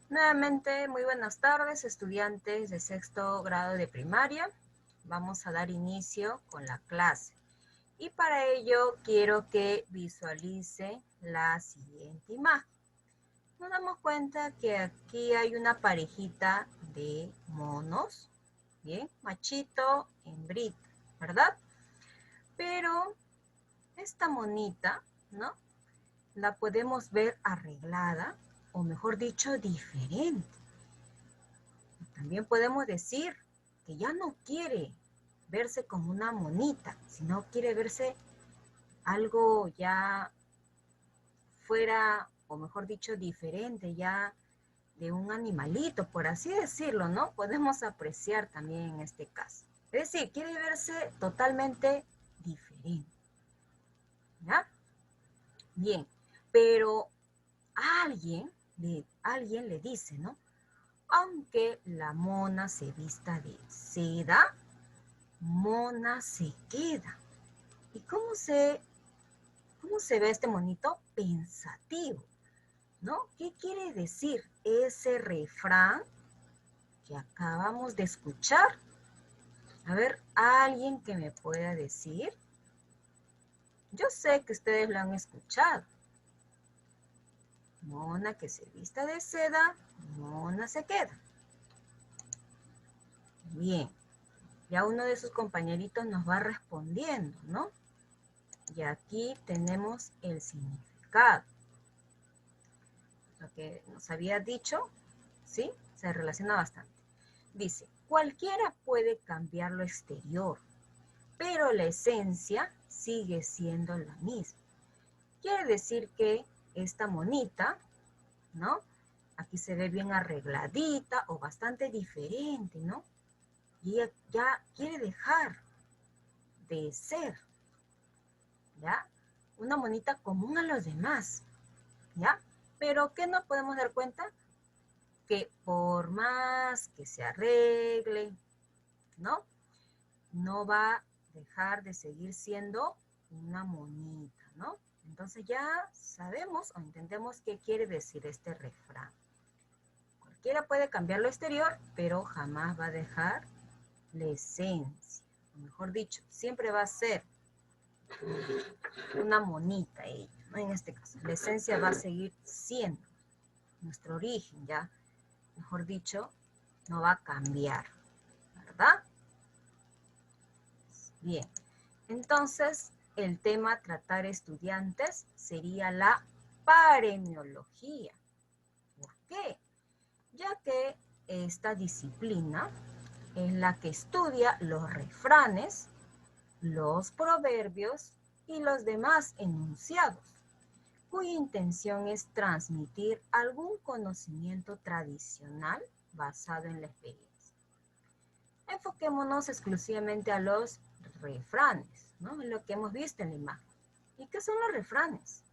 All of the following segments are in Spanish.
Nuevamente, muy buenas tardes, estudiantes de sexto grado de primaria. Vamos a dar inicio con la clase. Y para ello quiero que visualice la siguiente imagen. Nos damos cuenta que aquí hay una parejita de monos, bien, machito, hembrita, ¿verdad? Pero esta monita, ¿no? La podemos ver arreglada, o mejor dicho, diferente. También podemos decir que ya no quiere verse como una monita, sino quiere verse algo ya fuera, o mejor dicho, diferente, ya de un animalito, por así decirlo, ¿no? Podemos apreciar también en este caso. Es decir, quiere verse totalmente diferente, ¿ya? Bien, pero alguien le dice, ¿no? Aunque la mona se vista de seda, mona se queda. ¿Y cómo se ve este monito? Pensativo, ¿no? ¿Qué quiere decir ese refrán que acabamos de escuchar? A ver, alguien que me pueda decir. Yo sé que ustedes lo han escuchado. Mona que se vista de seda, mona se queda. Bien, ya uno de sus compañeritos nos va respondiendo, ¿no? Y aquí tenemos el significado. Lo que nos había dicho, ¿sí? Se relaciona bastante. Dice, cualquiera puede cambiar lo exterior, pero la esencia sigue siendo la misma. Quiere decir que esta monita, ¿no? Aquí se ve bien arregladita o bastante diferente, ¿no? Y ella ya quiere dejar de ser, ¿ya? Una monita común a los demás, ¿ya? Pero ¿qué nos podemos dar cuenta? Que por más que se arregle, ¿no? No va a dejar de seguir siendo una monita, ¿no? Entonces ya sabemos o entendemos qué quiere decir este refrán. Cualquiera puede cambiar lo exterior, pero jamás va a dejar la esencia. O mejor dicho, siempre va a ser una monita ella, ¿no? En este caso, la esencia va a seguir siendo nuestro origen, ya, mejor dicho, no va a cambiar, ¿verdad? Bien, entonces el tema a tratar estudiantes sería la paremiología. ¿Por qué? Ya que esta disciplina es la que estudia los refranes, los proverbios y los demás enunciados, cuya intención es transmitir algún conocimiento tradicional basado en la experiencia. Enfoquémonos exclusivamente a los refranes, ¿no? En lo que hemos visto en la imagen. ¿Y qué son los refranes?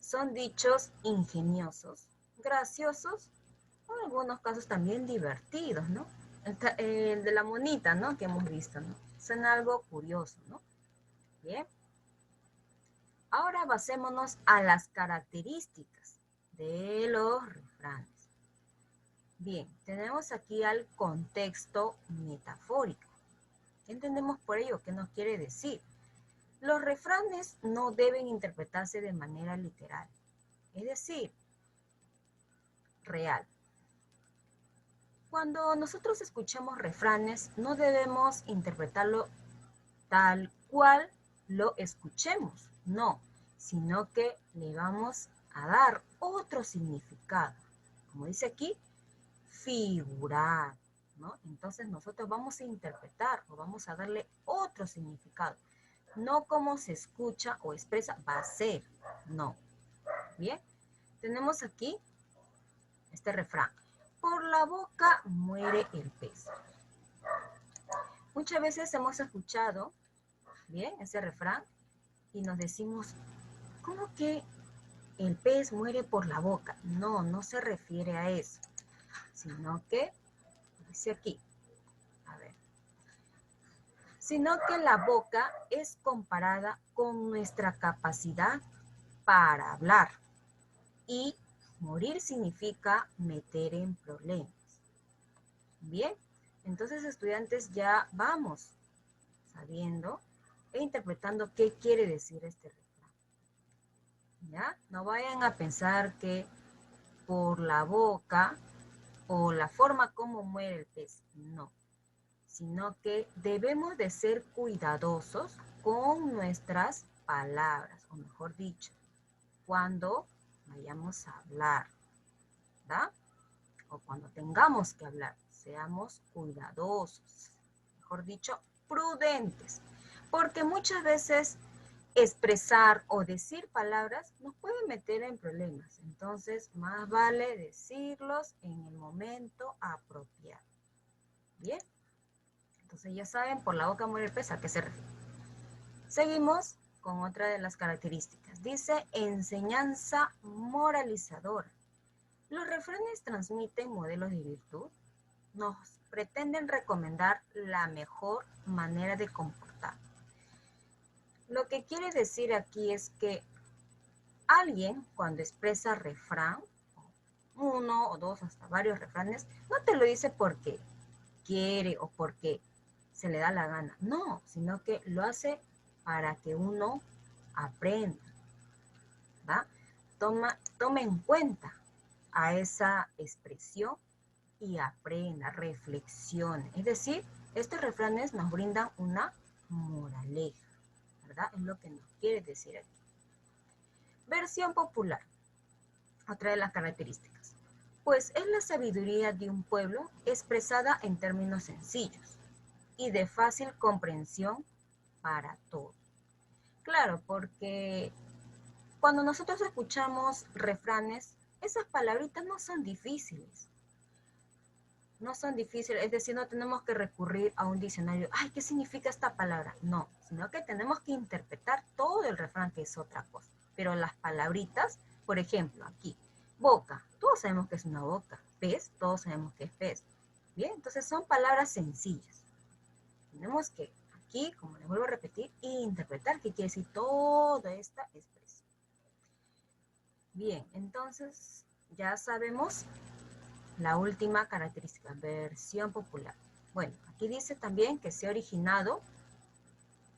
Son dichos ingeniosos, graciosos, o en algunos casos también divertidos, ¿no? El de la monita, ¿no? Que hemos visto, ¿no? Son algo curioso, ¿no? Bien. Ahora basémonos a las características de los refranes. Bien, tenemos aquí al contexto metafórico. ¿Qué entendemos por ello? ¿Qué nos quiere decir? Los refranes no deben interpretarse de manera literal, es decir, real. Cuando nosotros escuchamos refranes, no debemos interpretarlo tal cual lo escuchemos, no, sino que le vamos a dar otro significado. Como dice aquí, figurar, ¿no? Entonces nosotros vamos a interpretar o vamos a darle otro significado. No como se escucha o expresa, va a ser, no. Bien, tenemos aquí este refrán. Por la boca muere el pez. Muchas veces hemos escuchado, bien, ese refrán y nos decimos, ¿cómo que el pez muere por la boca? No, no se refiere a eso, sino que, dice aquí, a ver, sino que la boca es comparada con nuestra capacidad para hablar y Morir significa meter en problemas. Bien, entonces estudiantes ya vamos sabiendo e interpretando qué quiere decir este refrán. ¿Ya? No vayan a pensar que por la boca o la forma como muere el pez, no. Sino que debemos de ser cuidadosos con nuestras palabras, o mejor dicho, cuando vayamos a hablar, ¿verdad? O cuando tengamos que hablar, seamos cuidadosos, mejor dicho, prudentes, porque muchas veces expresar o decir palabras nos puede meter en problemas, entonces más vale decirlos en el momento apropiado. Bien, entonces ya saben, por la boca muere el pez, ¿a qué se refiere? Seguimos con otra de las características. Dice enseñanza moralizadora. Los refranes transmiten modelos de virtud, nos pretenden recomendar la mejor manera de comportar. Lo que quiere decir aquí es que alguien cuando expresa refrán, uno o dos, hasta varios refranes, no te lo dice porque quiere o porque se le da la gana, no, sino que lo hace para que uno aprenda, ¿va? Tome en cuenta a esa expresión y aprenda, reflexione. Es decir, estos refranes nos brindan una moraleja, ¿verdad? Es lo que nos quiere decir aquí. Versión popular, otra de las características. Pues es la sabiduría de un pueblo expresada en términos sencillos y de fácil comprensión para todos. Claro, porque cuando nosotros escuchamos refranes, esas palabritas no son difíciles. No son difíciles, es decir, no tenemos que recurrir a un diccionario. Ay, ¿qué significa esta palabra? No, sino que tenemos que interpretar todo el refrán, que es otra cosa. Pero las palabritas, por ejemplo, aquí, boca, todos sabemos que es una boca. Pez, todos sabemos que es pez. Bien, entonces son palabras sencillas. Tenemos que aquí, como les vuelvo a repetir, interpretar qué quiere decir toda esta expresión. Bien, entonces ya sabemos la última característica, versión popular. Bueno, aquí dice también que se ha originado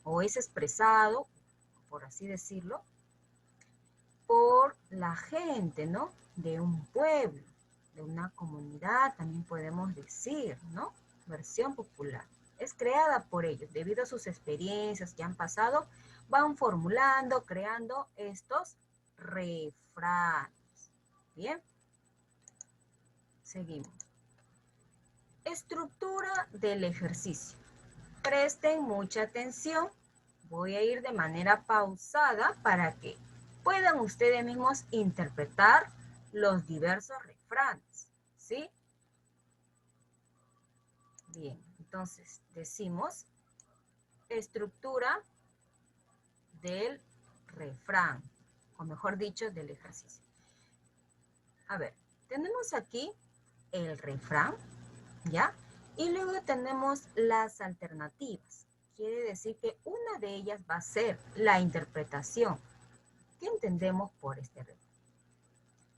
o es expresado, por así decirlo, por la gente, ¿no? De un pueblo, de una comunidad, también podemos decir, ¿no? Versión popular. Es creada por ellos, debido a sus experiencias que han pasado, van formulando, creando estos refranes. Bien, seguimos. Estructura del ejercicio. Presten mucha atención. Voy a ir de manera pausada para que puedan ustedes mismos interpretar los diversos refranes, ¿sí? Bien, entonces decimos estructura del refrán, o mejor dicho, del ejercicio. A ver, tenemos aquí el refrán, ¿ya? Y luego tenemos las alternativas. Quiere decir que una de ellas va a ser la interpretación. ¿Qué entendemos por este refrán?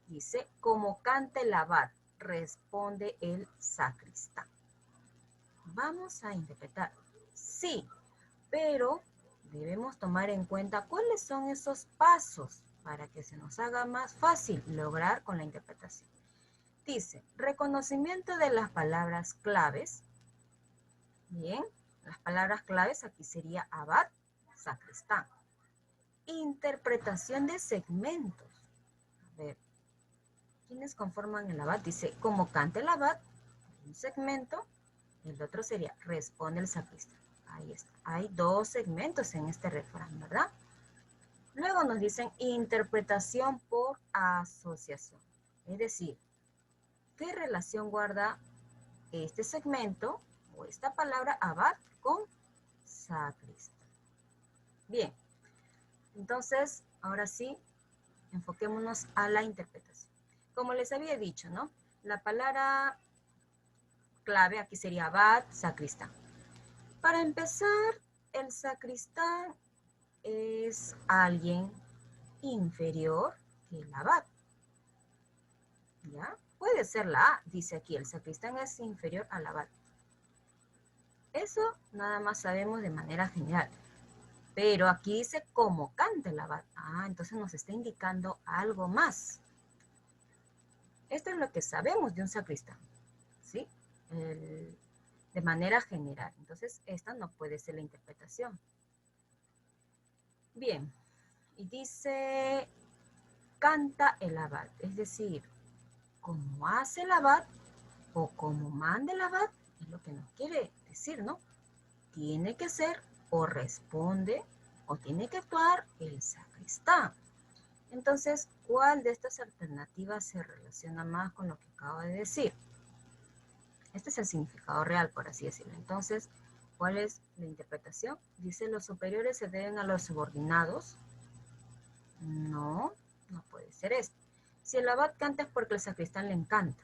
Dice, como canta el abad, responde el sacristán. Vamos a interpretar. Sí, pero debemos tomar en cuenta cuáles son esos pasos para que se nos haga más fácil lograr con la interpretación. Dice, reconocimiento de las palabras claves. Bien, las palabras claves aquí sería abad, sacristán. Interpretación de segmentos. A ver, ¿quiénes conforman el abad? Dice, como canta el abad, un segmento, el otro sería, responde el sacristán. Ahí está. Hay dos segmentos en este refrán, ¿verdad? Luego nos dicen interpretación por asociación. Es decir, ¿qué relación guarda este segmento o esta palabra abad con sacristán? Bien, entonces, ahora sí, enfoquémonos a la interpretación. Como les había dicho, ¿no? La palabra clave aquí sería abad, sacristán. Para empezar, el sacristán es alguien inferior que el abad. ¿Ya? Puede ser la A, dice aquí, el sacristán es inferior al abad. Eso nada más sabemos de manera general. Pero aquí dice cómo canta el abad. Ah, entonces nos está indicando algo más. Esto es lo que sabemos de un sacristán, ¿sí? De manera general. Entonces, esta no puede ser la interpretación. Bien, y dice, canta el abad, es decir, como hace el abad o como manda el abad, es lo que nos quiere decir, ¿no? Tiene que ser o responde o tiene que actuar el sacristán. Entonces, ¿cuál de estas alternativas se relaciona más con lo que acabo de decir? Este es el significado real, por así decirlo. Entonces, ¿cuál es la interpretación? Dice, los superiores se deben a los subordinados. No, no puede ser esto. Si el abad canta es porque el sacristán le encanta.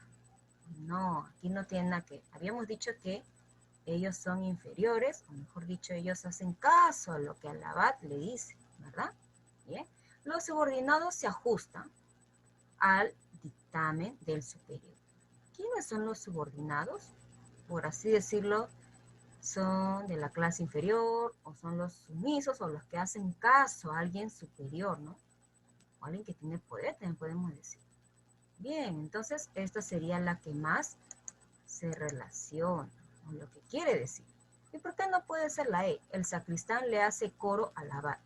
No, aquí no tiene nada que... Habíamos dicho que ellos son inferiores, o mejor dicho, ellos hacen caso a lo que el abad le dice, ¿verdad? Bien. Los subordinados se ajustan al dictamen del superior. ¿Quiénes son los subordinados? Por así decirlo, son de la clase inferior, o son los sumisos, o los que hacen caso a alguien superior, ¿no? O alguien que tiene poder, también podemos decir. Bien, entonces esta sería la que más se relaciona con lo que quiere decir. ¿Y por qué no puede ser la E? El sacristán le hace coro al abad.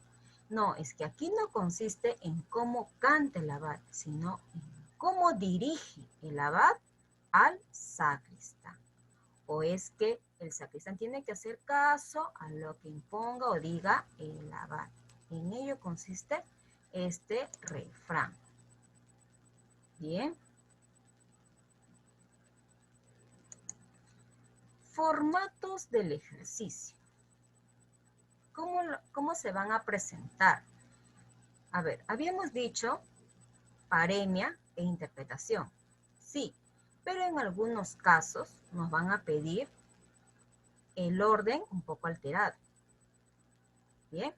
No, es que aquí no consiste en cómo canta el abad, sino en cómo dirige el abad al sacristán. O es que el sacristán tiene que hacer caso a lo que imponga o diga el abad. En ello consiste este refrán. Bien. Formatos del ejercicio. ¿Cómo se van a presentar? A ver, habíamos dicho paremia e interpretación. Sí, pero en algunos casos nos van a pedir el orden un poco alterado. Bien,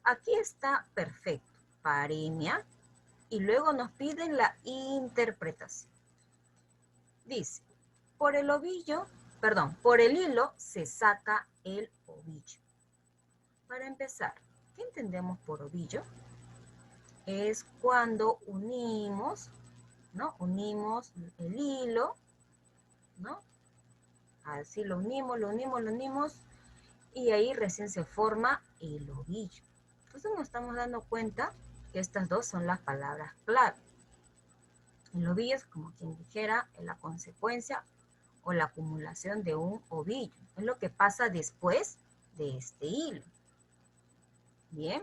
aquí está perfecto. Paremia y luego nos piden la interpretación. Dice, por el hilo se saca el ovillo. Para empezar, ¿qué entendemos por ovillo? Es cuando unimos, ¿no? Unimos el hilo, ¿no? Así lo unimos y ahí recién se forma el ovillo. Entonces nos estamos dando cuenta que estas dos son las palabras clave. El ovillo es como quien dijera la consecuencia o la acumulación de un ovillo. Es lo que pasa después de este hilo. Bien.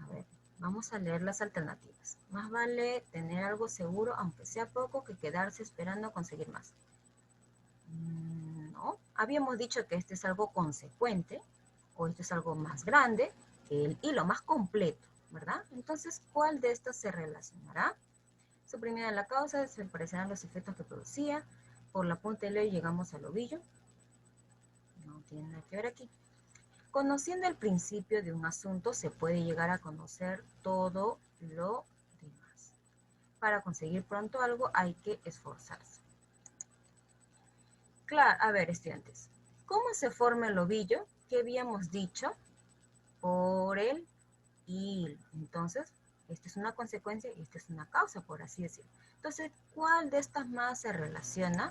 A ver, vamos a leer las alternativas. Más vale tener algo seguro, aunque sea poco, que quedarse esperando a conseguir más. No, habíamos dicho que este es algo consecuente, o esto es algo más grande que el hilo, más completo, ¿verdad? Entonces, ¿cuál de estos se relacionará? Suprimida la causa, desaparecerán los efectos que producía. Por la punta del hilo llegamos al ovillo. No tiene nada que ver aquí. Conociendo el principio de un asunto, se puede llegar a conocer todo lo demás. Para conseguir pronto algo hay que esforzarse. Claro, a ver, estudiantes, ¿cómo se forma el ovillo? ¿Qué habíamos dicho? Por el hilo. Entonces, esta es una consecuencia y esta es una causa, por así decirlo. Entonces, ¿cuál de estas más se relaciona?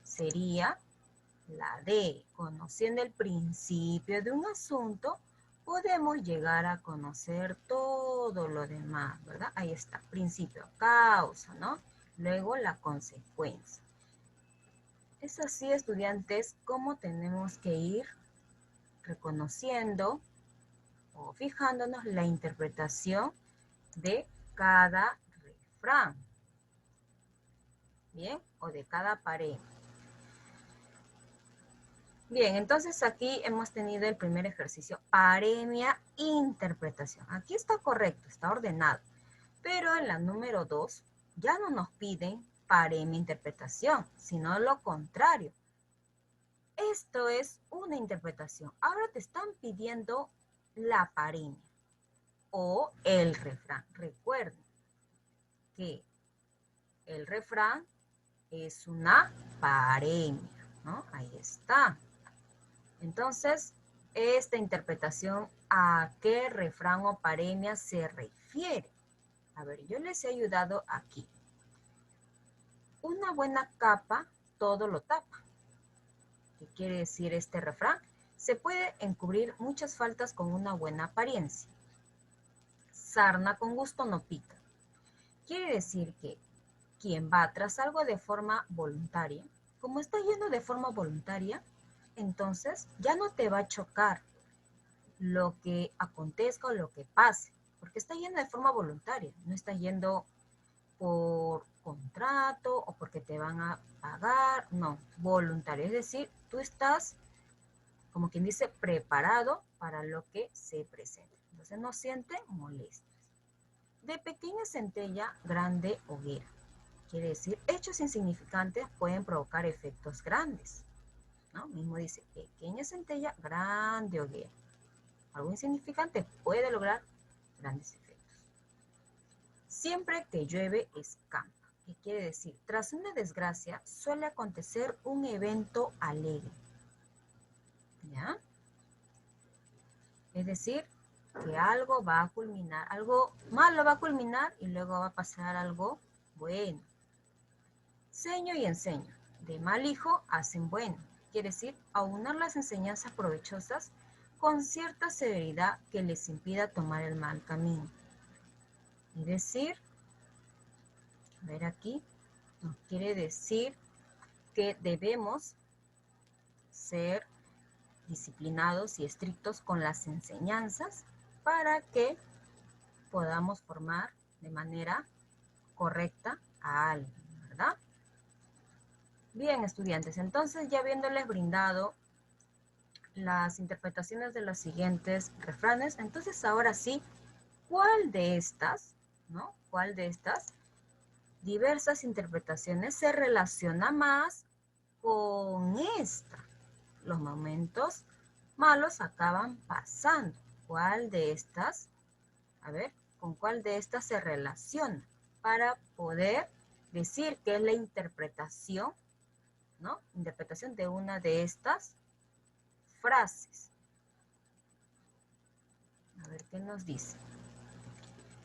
Sería la D. Conociendo el principio de un asunto, podemos llegar a conocer todo lo demás, ¿verdad? Ahí está, principio, causa, ¿no? Luego la consecuencia. Es así, estudiantes, cómo tenemos que ir reconociendo o fijándonos la interpretación de cada refrán, ¿bien? O de cada pared. Bien, entonces aquí hemos tenido el primer ejercicio, paremia, interpretación. Aquí está correcto, está ordenado. Pero en la número 2 ya no nos piden paremia, interpretación, sino lo contrario. Esto es una interpretación. Ahora te están pidiendo la paremia o el refrán. Recuerden que el refrán es una paremia, ¿no? Ahí está. Entonces, esta interpretación, ¿a qué refrán o paremia se refiere? A ver, yo les he ayudado aquí. Una buena capa todo lo tapa. ¿Qué quiere decir este refrán? Se puede encubrir muchas faltas con una buena apariencia. Sarna con gusto no pica. Quiere decir que quien va tras algo de forma voluntaria, como está yendo de forma voluntaria, entonces ya no te va a chocar lo que acontezca o lo que pase, porque está yendo de forma voluntaria, no está yendo por contrato o porque te van a pagar, no, voluntario, es decir, tú estás, como quien dice, preparado para lo que se presenta, entonces no siente molestias. De pequeña centella, grande hoguera. Quiere decir, hechos insignificantes pueden provocar efectos grandes, ¿no? Mismo dice, pequeña centella, grande hoguera. Algo insignificante puede lograr grandes efectos. Siempre que llueve, escampa. ¿Qué quiere decir? Tras una desgracia, suele acontecer un evento alegre. ¿Ya? Es decir, que algo va a culminar, algo malo va a culminar y luego va a pasar algo bueno. Seño y enseño. De mal hijo hacen bueno. Quiere decir, aunar las enseñanzas provechosas con cierta severidad que les impida tomar el mal camino. Es decir, a ver aquí, nos quiere decir que debemos ser disciplinados y estrictos con las enseñanzas para que podamos formar de manera correcta a alguien, ¿verdad? Bien, estudiantes, entonces ya habiéndoles brindado las interpretaciones de los siguientes refranes, entonces ahora sí, ¿cuál de estas, ¿no? ¿Cuál de estas diversas interpretaciones se relaciona más con esta? Los momentos malos acaban pasando. ¿Cuál de estas? A ver, ¿con cuál de estas se relaciona? Para poder decir que es la interpretación, ¿no? Interpretación de una de estas frases. A ver qué nos dice.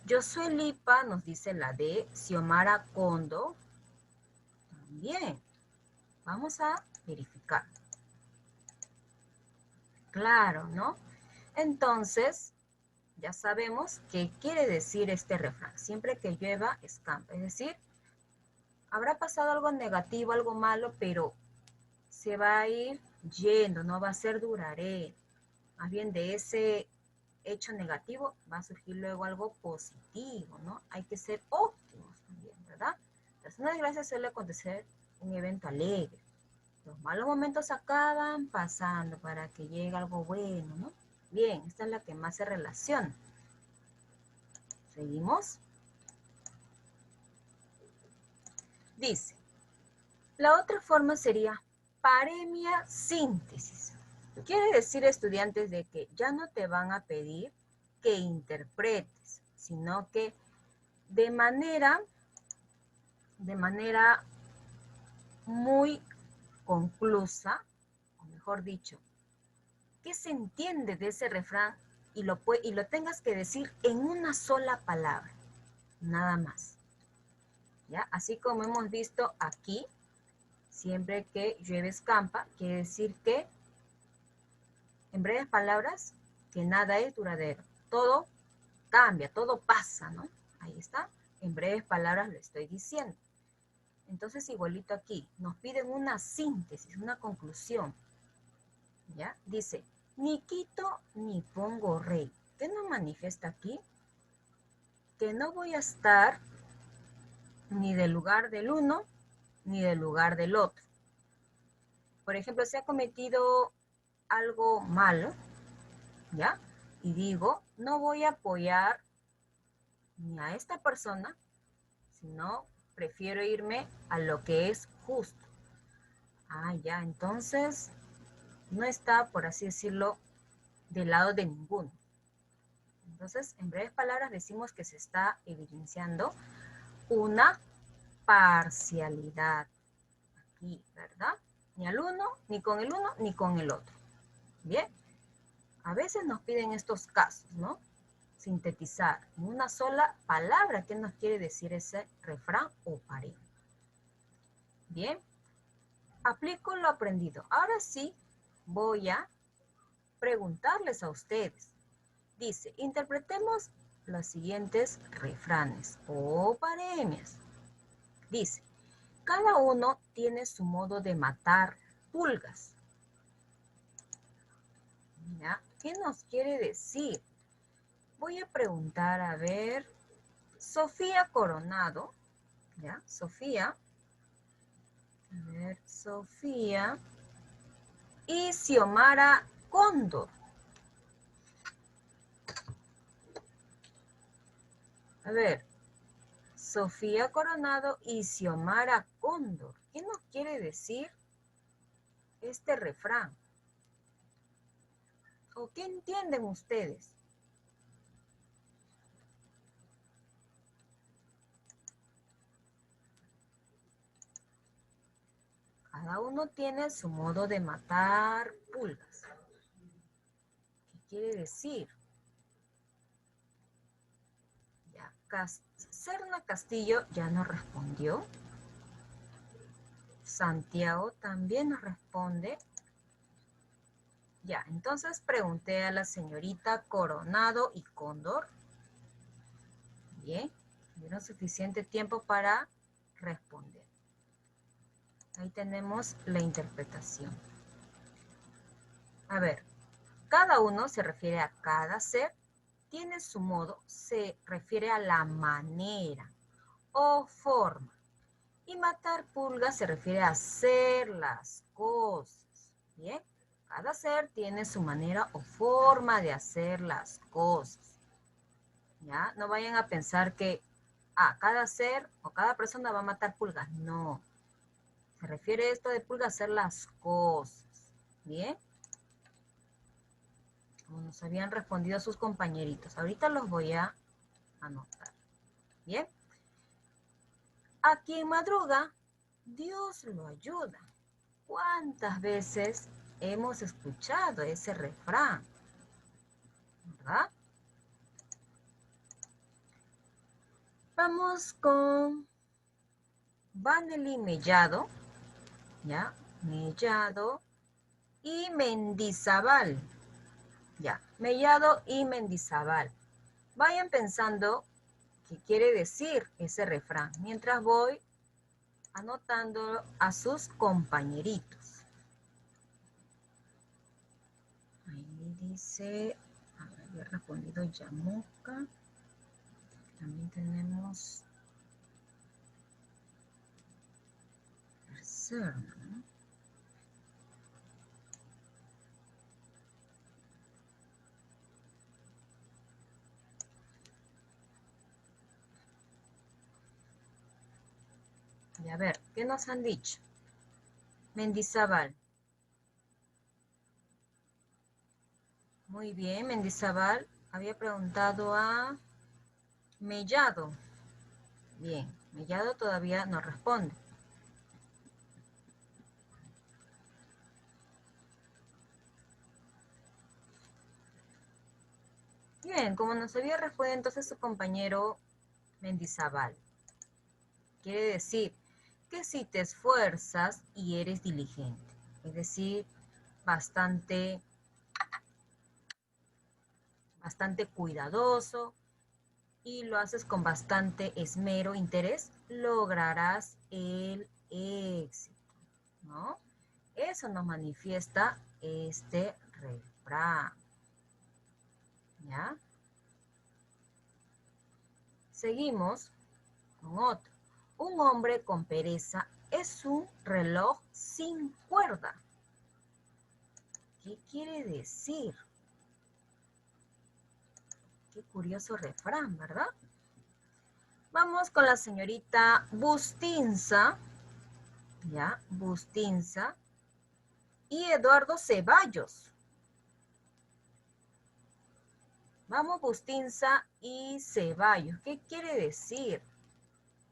Josué Lipa nos dice la de Xiomara Kondo. También. Vamos a verificar. Claro, ¿no? Entonces, ya sabemos qué quiere decir este refrán. Siempre que llueva, escampa. Es decir, habrá pasado algo negativo, algo malo, pero se va a ir yendo, no va a ser duradero. Más bien de ese hecho negativo va a surgir luego algo positivo, ¿no? Hay que ser óptimos también, ¿verdad? Tras una desgracia suele acontecer un evento alegre. Los malos momentos acaban pasando para que llegue algo bueno, ¿no? Bien, esta es la que más se relaciona. ¿Seguimos? Dice, la otra forma sería paremia síntesis. Quiere decir, estudiantes, de que ya no te van a pedir que interpretes, sino que de manera muy conclusa, o mejor dicho, ¿qué se entiende de ese refrán? Y lo tengas que decir en una sola palabra, nada más. ¿Ya? Así como hemos visto aquí, siempre que llueve escampa, quiere decir que, en breves palabras, que nada es duradero. Todo cambia, todo pasa, ¿no? Ahí está. En breves palabras lo estoy diciendo. Entonces, igualito aquí, nos piden una síntesis, una conclusión. ¿Ya? Dice, ni quito ni pongo rey. ¿Qué nos manifiesta aquí? Que no voy a estar ni del lugar del uno ni del lugar del otro. Por ejemplo, se ha cometido algo malo, ¿ya? Y digo, no voy a apoyar ni a esta persona, sino prefiero irme a lo que es justo. Ah, ya, entonces no está, por así decirlo, del lado de ninguno. Entonces, en breves palabras, decimos que se está evidenciando una parcialidad. Aquí, ¿verdad? Ni al uno, ni con el uno, ni con el otro. Bien. A veces nos piden estos casos, ¿no? Sintetizar en una sola palabra qué nos quiere decir ese refrán o pareja. Bien. Aplico lo aprendido. Ahora sí, voy a preguntarles a ustedes. Dice, interpretemos los siguientes refranes o paremias. Dice, cada uno tiene su modo de matar pulgas. ¿Ya? ¿Qué nos quiere decir? Voy a preguntar, a ver, Sofía Coronado, ¿ya? Sofía, a ver, Sofía y Xiomara Cóndor. A ver, Sofía Coronado y Xiomara Cóndor. ¿Qué nos quiere decir este refrán? ¿O qué entienden ustedes? Cada uno tiene su modo de matar pulgas. ¿Qué quiere decir? Ya, Serna Castillo ya nos respondió. Santiago también nos responde. Ya, entonces pregunté a la señorita Coronado y Cóndor. Bien, tuvieron suficiente tiempo para responder. Ahí tenemos la interpretación. A ver, cada uno se refiere a cada ser, tiene su modo, se refiere a la manera o forma. Y matar pulgas se refiere a hacer las cosas. Bien, cada ser tiene su manera o forma de hacer las cosas. ¿Ya? No vayan a pensar que cada ser o cada persona va a matar pulgas. No. Se refiere esto de pulgas a hacer las cosas. ¿Bien? Como nos habían respondido sus compañeritos. Ahorita los voy a anotar. ¿Bien? A quien madruga, Dios lo ayuda. ¿Cuántas veces hemos escuchado ese refrán? ¿Verdad? Vamos con Vanely Mellado, ¿ya? Mellado y Mendizábal, ¿ya? Mellado y Mendizábal. Vayan pensando qué quiere decir ese refrán, mientras voy anotando a sus compañeritos. Ahí dice, había respondido Yamuca. También tenemos Serna, ¿no? Y a ver, ¿qué nos han dicho? Mendizábal. Muy bien, Mendizábal. Había preguntado a Mellado. Bien, Mellado todavía no responde. Bien, como nos había respondido entonces su compañero Mendizábal. Quiere decir que si te esfuerzas y eres diligente, es decir, bastante cuidadoso y lo haces con bastante esmero, interés, lograrás el éxito, ¿no? Eso nos manifiesta este refrán, ¿ya? Seguimos con otro. Un hombre con pereza es un reloj sin cuerda. ¿Qué quiere decir? Qué curioso refrán, ¿verdad? Vamos con la señorita Bustinza, ¿ya? Bustinza y Eduardo Ceballos. Vamos, Bustinza y Ceballos. ¿Qué quiere decir?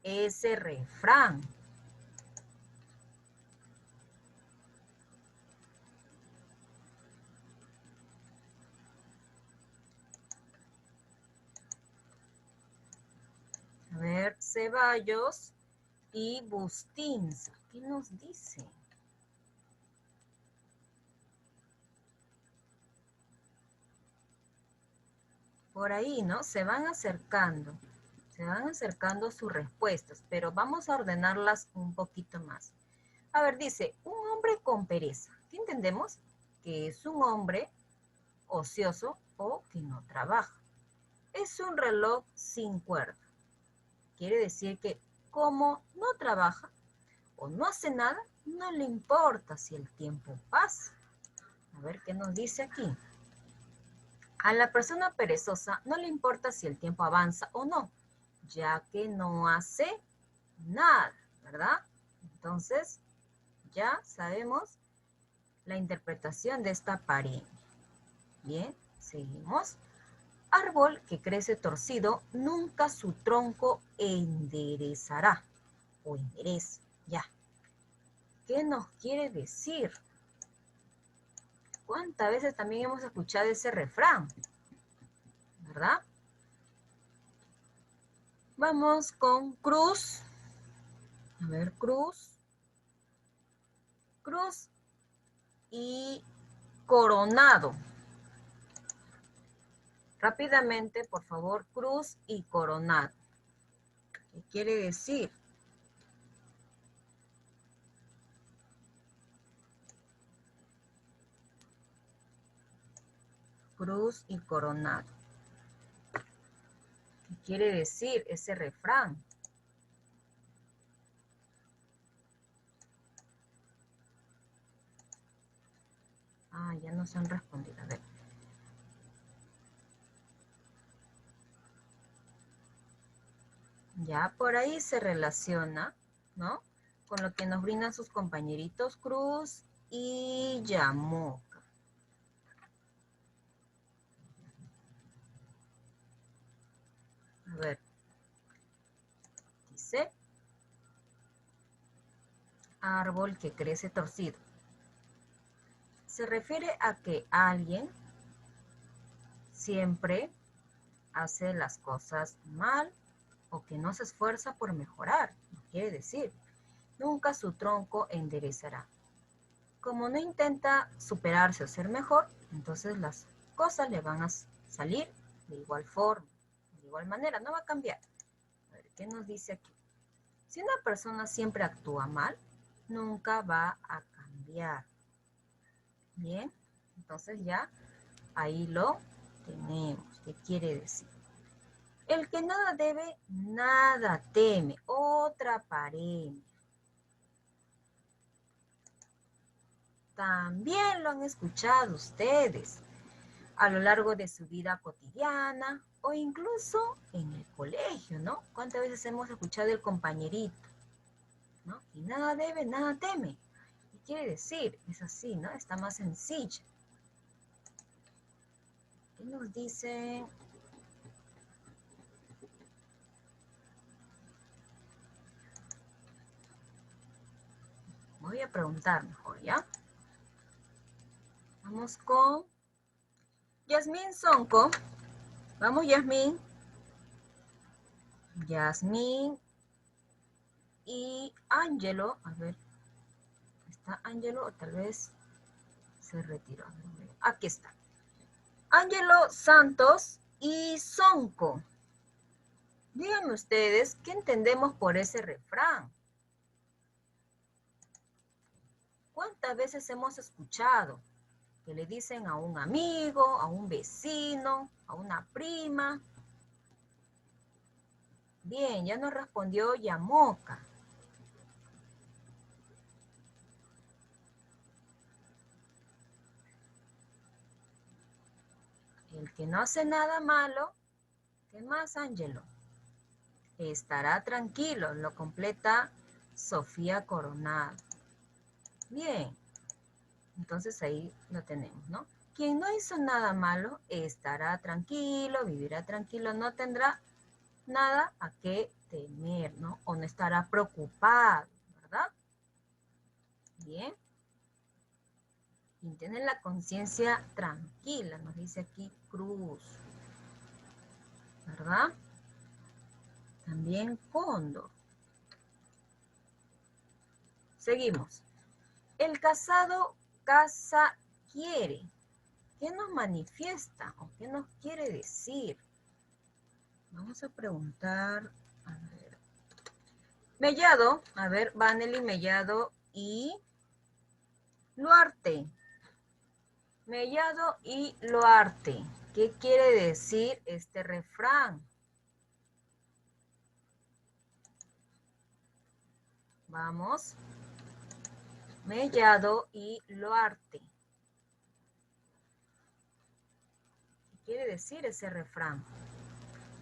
ese refrán. A ver, Ceballos y Bustinza. ¿Qué nos dice? Por ahí, ¿no? Se van acercando sus respuestas, pero vamos a ordenarlas un poquito más. A ver, dice, un hombre con pereza. ¿Qué entendemos? Que es un hombre ocioso o que no trabaja. Es un reloj sin cuerda. Quiere decir que como no trabaja o no hace nada, no le importa si el tiempo pasa. A ver qué nos dice aquí. A la persona perezosa no le importa si el tiempo avanza o no, ya que no hace nada, ¿verdad? Entonces, ya sabemos la interpretación de esta pareja. Bien, seguimos. Árbol que crece torcido, nunca su tronco enderezará o endereza, ya. ¿Qué nos quiere decir? ¿Cuántas veces también hemos escuchado ese refrán? ¿Verdad? Vamos con cruz. A ver, cruz. Cruz y coronado. Rápidamente, por favor, cruz y coronado. ¿Qué quiere decir? Cruz y coronado. ¿Qué quiere decir ese refrán? Ah, ya nos han respondido. A ver. Ya por ahí se relaciona, ¿no? Con lo que nos brindan sus compañeritos Cruz y Yamoca. A ver. Dice, árbol que crece torcido. Se refiere a que alguien siempre hace las cosas mal o que no se esfuerza por mejorar. Quiere decir, nunca su tronco enderezará. Como no intenta superarse o ser mejor, entonces las cosas le van a salir de igual forma, de igual manera, no va a cambiar. A ver, ¿qué nos dice aquí? Si una persona siempre actúa mal, nunca va a cambiar. Bien, entonces ya ahí lo tenemos. ¿Qué quiere decir? El que nada debe, nada teme. Otra paremia. También lo han escuchado ustedes a lo largo de su vida cotidiana o incluso en el colegio, ¿no? ¿Cuántas veces hemos escuchado el compañerito? ¿No? Y nada debe, nada teme. ¿Qué quiere decir? Es así, ¿no? Está más sencilla. ¿Qué nos dice? Voy a preguntar mejor, ¿ya? Vamos con Yasmín Sonco. Vamos, Yasmín. Yasmín y Ángelo. A ver, ¿está Ángelo o tal vez se retiró? Aquí está. Ángelo Santos y Sonco. Díganme ustedes, ¿qué entendemos por ese refrán? ¿Cuántas veces hemos escuchado que le dicen a un amigo, a un vecino, a una prima? Bien, ya nos respondió Yamoca. El que no hace nada malo, ¿qué más, Ángelo? Estará tranquilo, lo completa Sofía Coronado. Bien, entonces ahí lo tenemos, ¿no? Quien no hizo nada malo estará tranquilo, vivirá tranquilo, no tendrá nada a qué temer, ¿no? O no estará preocupado, ¿verdad? Bien. Y tienen la conciencia tranquila, nos dice aquí Cruz, ¿verdad? También cóndor. Seguimos. El casado casa quiere. ¿Qué nos manifiesta o qué nos quiere decir? Vamos a preguntar, a ver. Mellado, a ver, Vanely, Mellado y Luarte. Mellado y Luarte. ¿Qué quiere decir este refrán? Vamos. Mellado y Luarte. ¿Qué quiere decir ese refrán?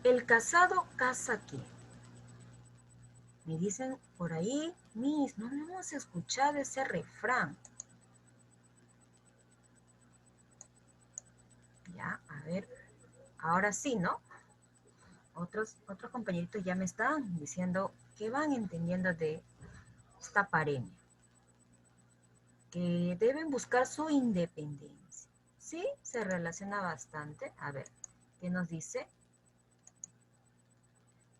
El casado casa aquí. Me dicen por ahí, Miss, no hemos escuchado ese refrán. Ya, a ver, ahora sí, ¿no? Otros compañeritos ya me están diciendo que van entendiendo de esta paremia. Que deben buscar su independencia. Sí, se relaciona bastante. A ver, ¿qué nos dice?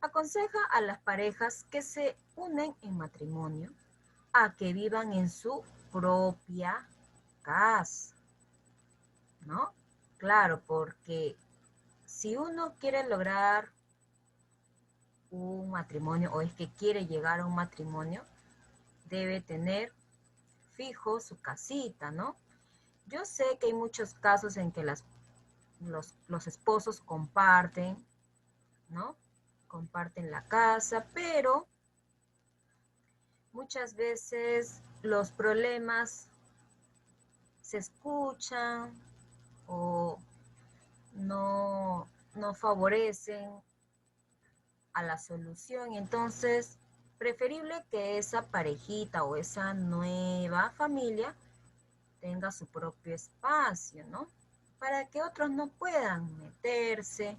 Aconseja a las parejas que se unen en matrimonio a que vivan en su propia casa, ¿no? Claro, porque si uno quiere lograr un matrimonio o es que quiere llegar a un matrimonio, debe tener fijo su casita, ¿no? Yo sé que hay muchos casos en que los esposos comparten, ¿no? Comparten la casa, pero muchas veces los problemas se escuchan o no favorecen a la solución. Entonces, preferible que esa parejita o esa nueva familia tenga su propio espacio, ¿no? Para que otros no puedan meterse,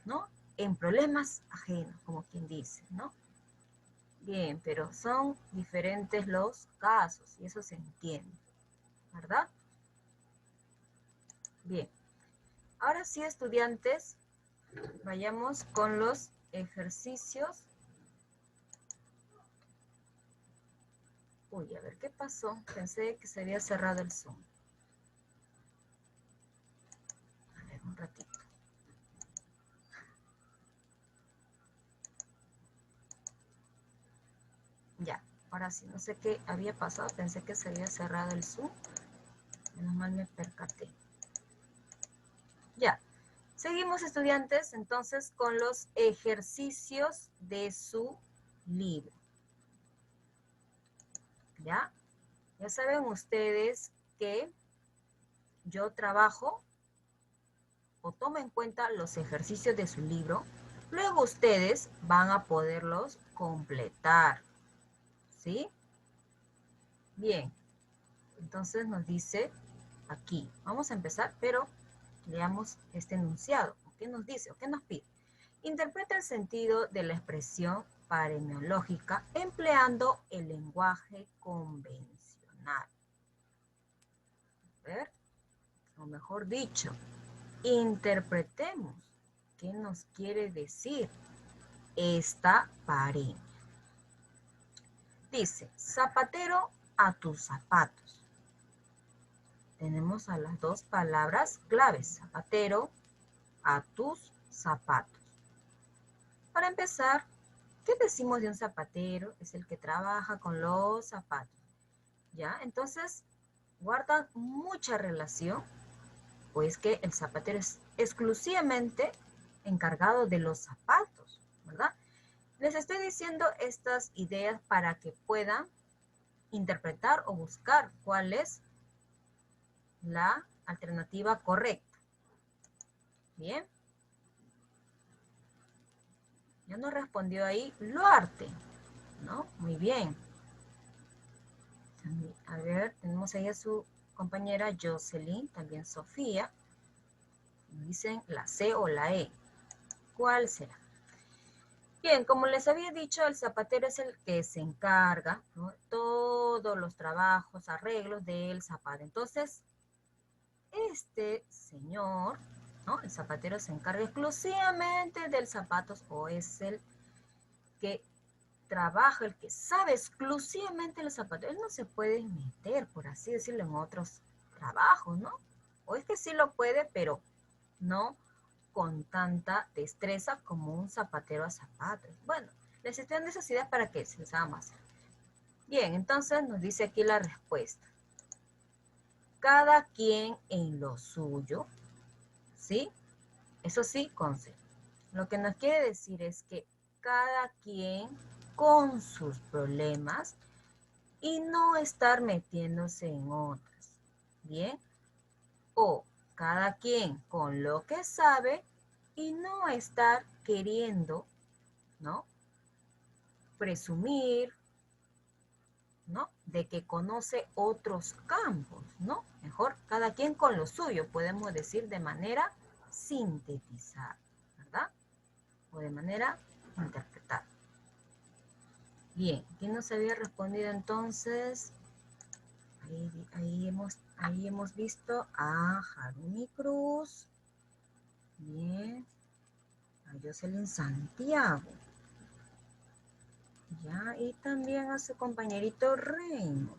¿no? En problemas ajenos, como quien dice, ¿no? Bien, pero son diferentes los casos y eso se entiende, ¿verdad? Bien, ahora sí, estudiantes, vayamos con los ejercicios. Uy, a ver, ¿qué pasó? Pensé que se había cerrado el Zoom. A ver, un ratito. Ya, ahora sí, no sé qué había pasado, pensé que se había cerrado el Zoom. Menos mal me percaté. Ya, seguimos, estudiantes, entonces con los ejercicios de su libro. ¿Ya? Ya saben ustedes que yo trabajo o tomo en cuenta los ejercicios de su libro, luego ustedes van a poderlos completar. ¿Sí? Bien, entonces nos dice aquí, vamos a empezar, pero leamos este enunciado. ¿Qué nos dice o qué nos pide? Interpreta el sentido de la expresión paremiológica empleando el lenguaje convencional. A ver, o mejor dicho, interpretemos qué nos quiere decir esta paremia. Dice, zapatero a tus zapatos. Tenemos a las dos palabras claves, zapatero a tus zapatos. Para empezar, ¿qué decimos de un zapatero? Es el que trabaja con los zapatos. ¿Ya? Entonces, guardan mucha relación, pues que el zapatero es exclusivamente encargado de los zapatos, ¿verdad? Les estoy diciendo estas ideas para que puedan interpretar o buscar cuál es la alternativa correcta. Bien. Ya nos respondió ahí Luarte, ¿no? Muy bien. A ver, tenemos ahí a su compañera Jocelyn, también Sofía. Dicen la C o la E. ¿Cuál será? Bien, como les había dicho, el zapatero es el que se encarga, ¿no?, todos los trabajos, arreglos del zapato. Entonces, este señor, ¿no?, el zapatero se encarga exclusivamente del zapatos, o es el que trabaja, el que sabe exclusivamente los zapatos. Él no se puede meter, por así decirlo, en otros trabajos, ¿no? O es que sí lo puede, pero no con tanta destreza como un zapatero a zapatos. Bueno, necesitan de esas ideas para que se les haga más. Bien, entonces nos dice aquí la respuesta. Cada quien en lo suyo, ¿sí? Eso sí, con C. Lo que nos quiere decir es que cada quien con sus problemas y no estar metiéndose en otras. Bien. O cada quien con lo que sabe y no estar queriendo, ¿no?, presumir, ¿no?, de que conoce otros campos, ¿no? Mejor cada quien con lo suyo, podemos decir de manera sintetizada, ¿verdad? O de manera interpretada. Bien, ¿quién nos había respondido entonces? Ahí hemos visto a Jarumi Cruz. Bien. A Jocelyn Santiago. Ya, y también a su compañerito Reino.